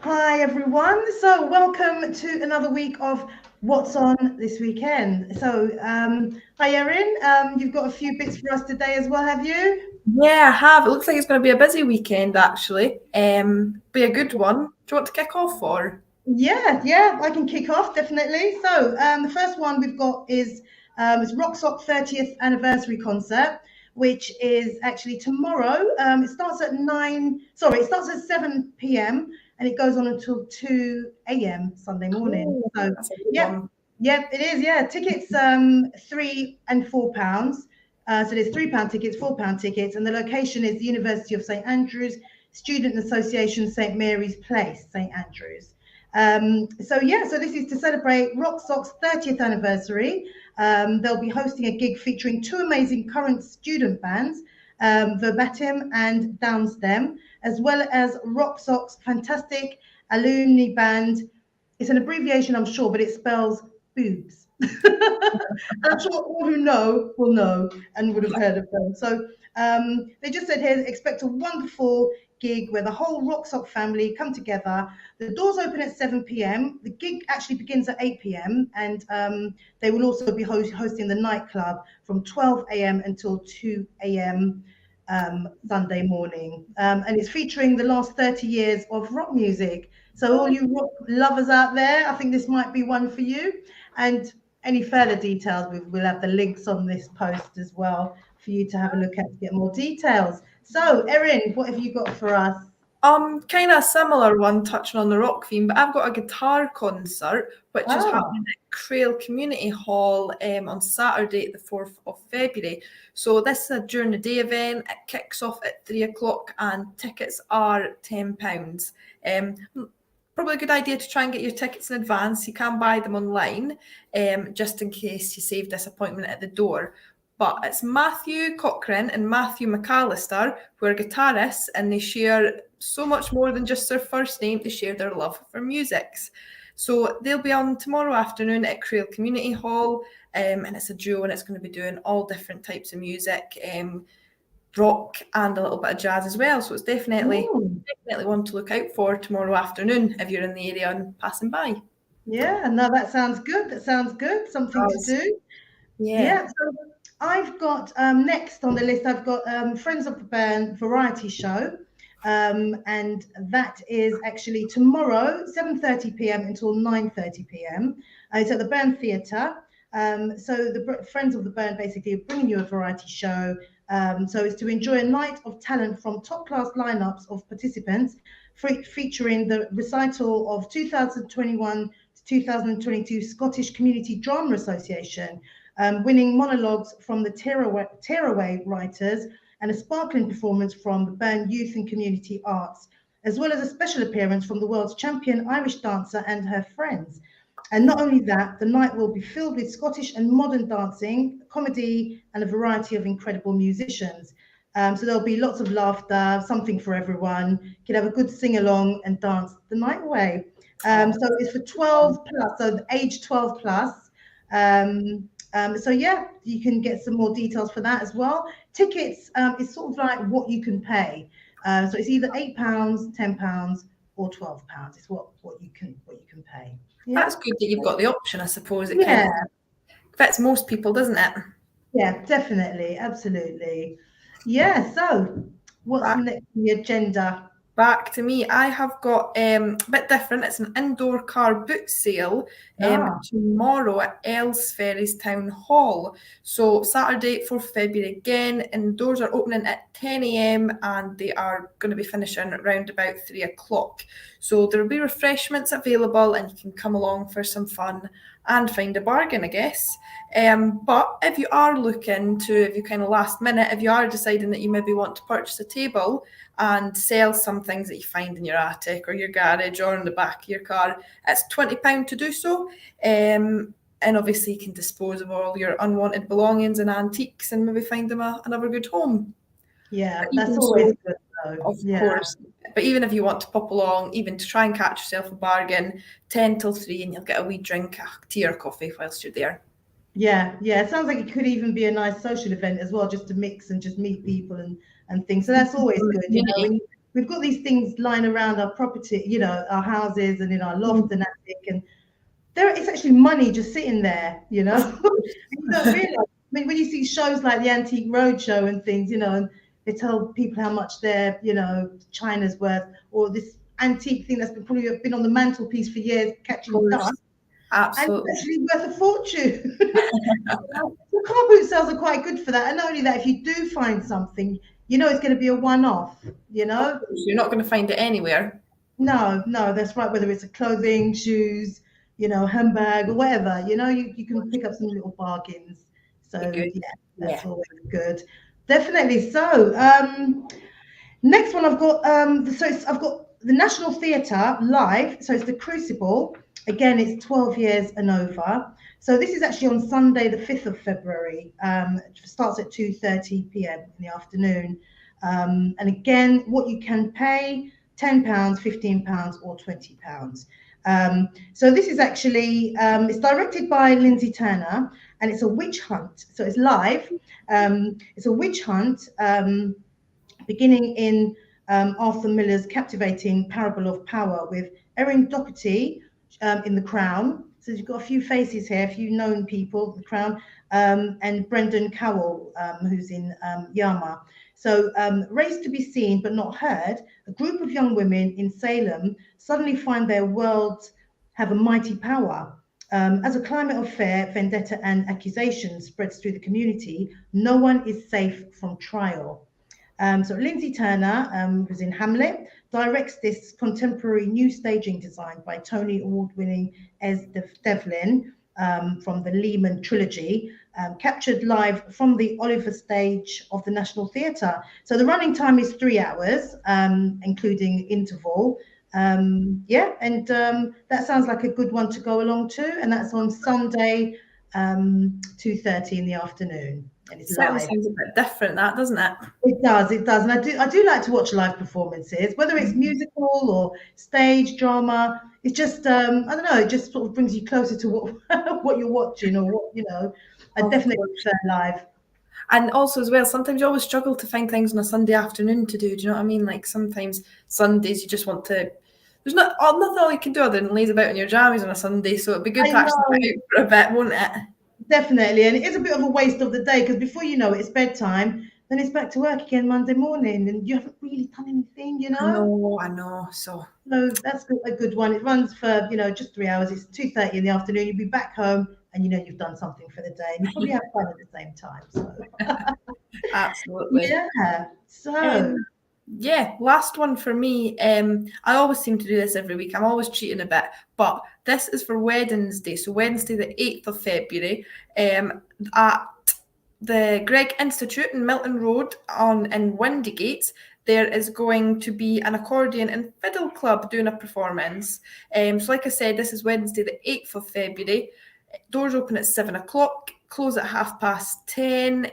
Hi everyone. So welcome to another week of What's On this weekend. Hi Erin. You've got a few bits for us today as well, have you? Yeah, I have. It looks like it's going to be a busy weekend, actually. Be a good one. Do you want to kick off for? Yeah, I can kick off definitely. The first one we've got is it's Rock Sock 30th anniversary concert, which is actually tomorrow. It starts at it starts at 7 p.m. and it goes on until 2 a.m. Sunday morning. Oh, So that's a good yeah, one. yeah, it is. Yeah, tickets £3 and £4. So there's £3 tickets, £4 tickets, and the location is the University of St Andrews Student Association, St Mary's Place, St Andrews. So this is to celebrate Rock Sock's 30th anniversary. They'll be hosting a gig featuring two amazing current student bands, Verbatim and Downstem, as well as Rock Sock's fantastic alumni band. It's an abbreviation, I'm sure, but it spells boobs. I'm sure all who know will know and would have heard of them. They just said here, expect a wonderful gig where the whole Rock Sock family come together. The doors open at 7 p.m. The gig actually begins at 8 p.m. and they will also be hosting the nightclub from 12 a.m. until 2 a.m. Sunday morning. And it's featuring the last 30 years of rock music. So all Oh, you rock lovers out there, I think this might be one for you. And any further details, we'll have the links on this post as well for you to have a look at to get more details. So, Erin, what have you got for us? kind of a similar one, touching on the rock theme, but I've got a guitar concert which is Ah, happening at Crail Community Hall on Saturday, the 4th of February. So this is a during the day event. It kicks off at 3 o'clock, and tickets are £10. Um, Probably a good idea to try and get your tickets in advance. You can buy them online, just in case you save disappointment at the door. But it's Matthew Cochrane and Matthew McAllister who are guitarists, and they share so much more than just their first name. They share their love for musics. So they'll be on tomorrow afternoon at Crail Community Hall, and it's a duo, and it's going to be doing all different types of music, rock and a little bit of jazz as well. So it's mm, definitely one to look out for tomorrow afternoon if you're in the area and passing by. yeah, no, that sounds good. That sounds good. Something to Does. do. Yeah. Yeah, so I've got next on the list, I've got Friends of the Band variety show. And that is actually tomorrow, 7:30 p.m. until 9:30 p.m. It's at the Band Theatre. So the Friends of the Band basically are bringing you a variety show. So it's to enjoy a night of talent from top class lineups of participants, featuring the recital of 2021 to 2022 Scottish Community Drama Association, winning monologues from the Tearaway writers and a sparkling performance from the Burn Youth and Community Arts, as well as a special appearance from the world's champion Irish dancer and her friends. And not only that, the night will be filled with Scottish and modern dancing, comedy, and a variety of incredible musicians. So there'll be lots of laughter, something for everyone. You can have a good sing along and dance the night away. Oh, So it's for 12 plus, so age 12 plus. So yeah, you can get some more details for that as well. Tickets is sort of like what you can pay. So it's either £8, £10, or £12. It's what you can pay. Yeah. that's good that you've got the option, I suppose. It kind Yeah, of fits most people, doesn't it? yeah, definitely, absolutely. Yeah, so what's Back next on the agenda? back to me. I have got a bit different. It's an indoor car boot sale Ah, tomorrow at Aylesferries Town Hall. So Saturday, 4th February again, and doors are opening at 10 a.m. and they are going to be finishing around about 3 o'clock. So there will be refreshments available, and you can come along for some fun and find a bargain, I guess. But if you are looking to, if you kind of last minute, if you are deciding that you maybe want to purchase a table and sell some things that you find in your attic or your garage or in the back of your car, it's £20 to do so. And obviously, you can dispose of all your unwanted belongings and antiques and maybe find them another good home. yeah, But that's even always so, good though. of Yeah. course, but even if you want to pop along, even to try and catch yourself a bargain, 10 till 3, and you'll get a wee drink, a tea or coffee whilst you're there. Yeah. It sounds like it could even be a nice social event as well, just to mix and just meet people and things. So that's always good, you know. Community. we've got these things lying around our property, you know, our houses and in our loft and attic, and it's actually money just sitting there, you know. Of course. And you don't realize. I mean, when you see shows like the Antique Roadshow and things, you know, and they tell people how much their, you know, China's worth, or this antique thing that's probably been on the mantelpiece for years, catching dust, and Absolutely. it's actually worth a fortune. The car boot sales are quite good for that, and not only that, if you do find something, you know, it's going to be a one-off. You know, You're not going to find it anywhere. no, that's right. Whether it's a clothing, shoes, you know, handbag or whatever, you know, you can pick up some little bargains. Be So good. yeah, Yeah. that's always good. Definitely. So next one I've got I've got the National Theatre live. So it's the Crucible. Again, it's 12 years and over. So this is actually on Sunday, the 5th of February. It starts at 2:30 p.m. in the afternoon. And again, what you can pay, £10, £15, or £20. So this is actually it's directed by Lindsay Turner, and it's a witch hunt. So it's live. It's a witch hunt beginning in Arthur Miller's captivating Parable of Power with Erin Doherty in The Crown. So you've got a few faces here, a few known people, The Crown, and Brendan Cowell, who's in Yama. So raised to be seen but not heard, a group of young women in Salem suddenly find their worlds have a mighty power. As a climate of fear, vendetta, and accusation spreads through the community, no one is safe from trial. So Lindsay Turner, who's in Hamlet, directs this contemporary new staging designed by Tony Award-winning Ez Devlin from the Lehman trilogy, captured live from the Oliver stage of the National Theatre. So the running time is 3 hours, including interval. That sounds like a good one to go along to, and that's on Sunday, 2:30 in the afternoon, and it's Certainly live. sounds a bit different, that doesn't it? It does, and I do like to watch live performances, whether it's musical or stage drama. It's just I don't know, it just sort of brings you closer to what what you're watching, or what, you know. I Of definitely course. prefer live. And also as well, sometimes you always struggle to find things on a Sunday afternoon to do. Do you know what I mean? Like sometimes Sundays you just want to. There's nothing all you can do other than laze about in your jammies on a Sunday. So it'd be good I to actually know, get out for a bit, won't it? definitely, and it is a bit of a waste of the day, because before you know it, it's bedtime, then it's back to work again Monday morning, and you haven't really done anything, you know. I know. So So that's a good one. It runs for, you know, just 3 hours. It's 2:30 in the afternoon. You'll be back home, and you know you've done something for the day, and you probably have fun at the same time. So absolutely. yeah. So Um, yeah, last one for me. I always seem to do this every week. I'm always cheating a bit, but this is for Wednesday. So Wednesday, the 8th of February, at the Gregg Institute in Milton Road in Windygates, there is going to be an accordion and fiddle club doing a performance. So like I said, this is Wednesday, the 8th of February. Doors open at 7 o'clock, close at 10:30,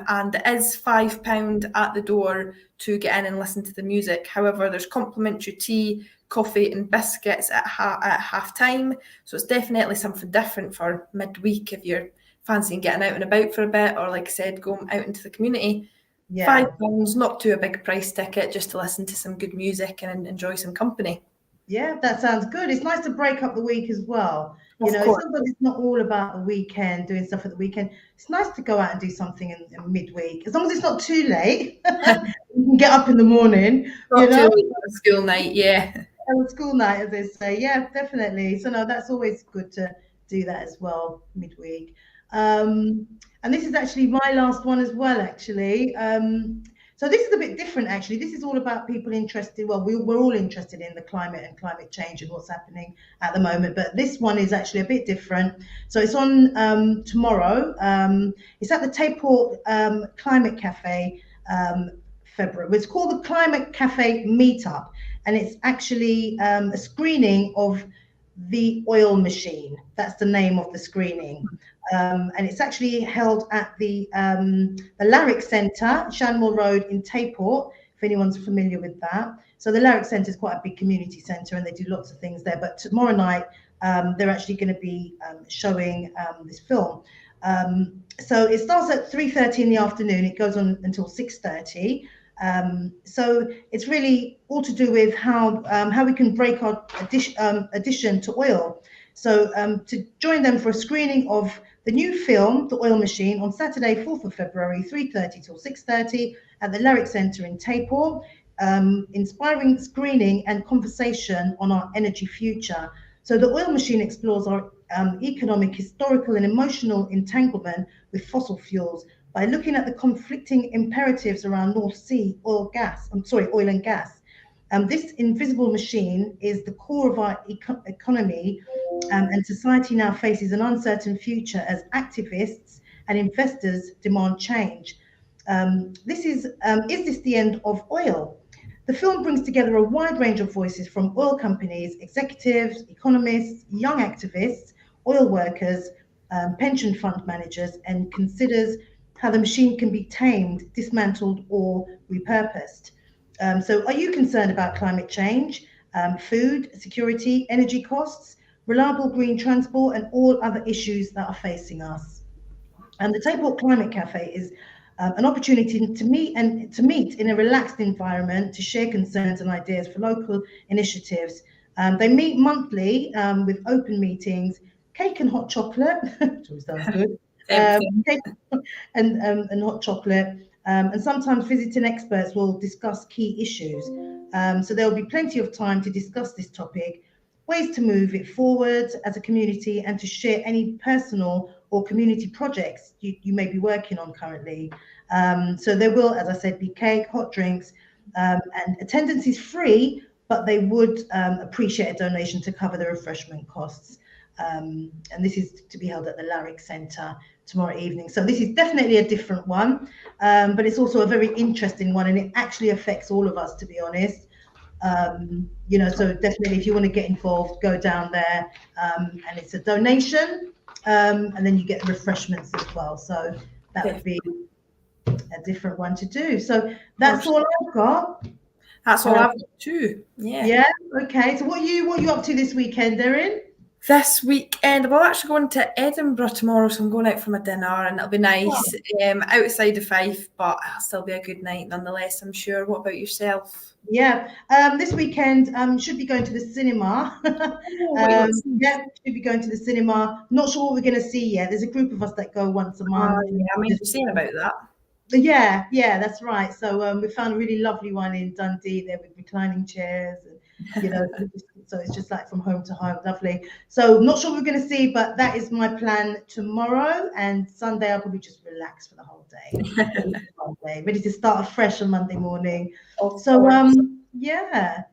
and it is £5 at the door to get in and listen to the music. However, there's complimentary tea, coffee and biscuits at half time. So it's definitely something different for midweek if you're fancying getting out and about for a bit, or like I said, going out into the community. yeah, £5, not too a big price ticket, just to listen to some good music and enjoy some company. yeah, that sounds good. It's nice to break up the week as well. You Of know, course. sometimes it's not all about the weekend, doing stuff at the weekend. It's nice to go out and do something in midweek, as long as it's not too late. You can get up in the morning, you Not too know. late for a school night, yeah. And school night, as they say. Yeah, definitely. So no, that's always good to do that as well midweek. And this is actually my last one as well, actually. So this is a bit different, actually. This is all about people interested. Well, we're all interested in the climate and climate change and what's happening at the moment. But this one is actually a bit different. So it's on tomorrow. It's at the Tayport Climate Cafe. February. It's called the Climate Cafe Meetup, and it's actually a screening of The Oil Machine. That's the name of the screening. And it's actually held at the Larrick Centre, Shanmore Road in Tayport, if anyone's familiar with that. So the Larrick Centre is quite a big community centre, and they do lots of things there. But tomorrow night, they're actually going to be showing this film. So it starts at 3:30 in the afternoon. It goes on until 6:30. So it's really all to do with how we can break our addition to oil. So to join them for a screening of the new film, The Oil Machine, on Saturday, 4th of February, 3:30 till 6:30 at the Lyric Centre in Tapor. Inspiring screening and conversation on our energy future. So the oil machine explores our economic, historical, and emotional entanglement with fossil fuels by looking at the conflicting imperatives around North Sea oil and gas. This invisible machine is the core of our economy, and society now faces an uncertain future as activists and investors demand change. Is this the end of oil? The film brings together a wide range of voices from oil companies, executives, economists, young activists, oil workers, pension fund managers, and considers how the machine can be tamed, dismantled, or repurposed. So, are you concerned about climate change, food security, energy costs, reliable green transport, and all other issues that are facing us? And the Taport Climate Cafe is an opportunity to meet in a relaxed environment to share concerns and ideas for local initiatives. They meet monthly with open meetings, cake and hot chocolate, which always sounds good, cake and hot chocolate. And sometimes visiting experts will discuss key issues. So there will be plenty of time to discuss this topic, ways to move it forward as a community, and to share any personal or community projects you may be working on currently. So there will, as I said, be cake, hot drinks, and attendance is free, but they would appreciate a donation to cover the refreshment costs. And this is to be held at the Larrick Centre tomorrow evening. So this is definitely a different one, but it's also a very interesting one, and it actually affects all of us, to be honest. So definitely if you want to get involved, go down there, and it's a donation, and then you get refreshments as well. So that would be a different one to do. So that's all I've got. That's all I've got too. Yeah. Yeah. Okay. So what are you up to this weekend, Erin? This weekend, we're actually going to Edinburgh tomorrow, so I'm going out for my dinner, and it'll be nice. Outside of Fife, but it'll still be a good night nonetheless, I'm sure. What about yourself? Yeah, this weekend should be going to the cinema. Should be going to the cinema. Not sure what we're going to see yet. There's a group of us that go once a month. Yeah, I mean, you're saying about that. Yeah, that's right. So we found a really lovely one in Dundee there with reclining chairs, and so it's just like from home to home, lovely. So not sure what we're going to see, but that is my plan tomorrow, and Sunday I'll probably just relax for the whole day. Ready to start afresh on Monday morning. So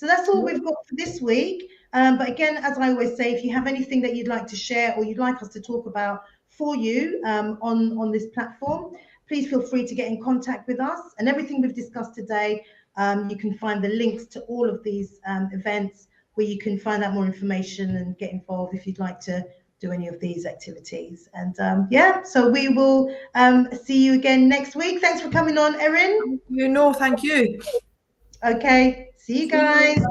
that's all we've got for this week. But again, as I always say, if you have anything that you'd like to share or you'd like us to talk about for you on this platform, please feel free to get in contact with us. And everything we've discussed today, you can find the links to all of these events where you can find out more information and get involved if you'd like to do any of these activities. And so we will see you again next week. Thanks for coming on, Erin. Thank you. Okay, see you guys.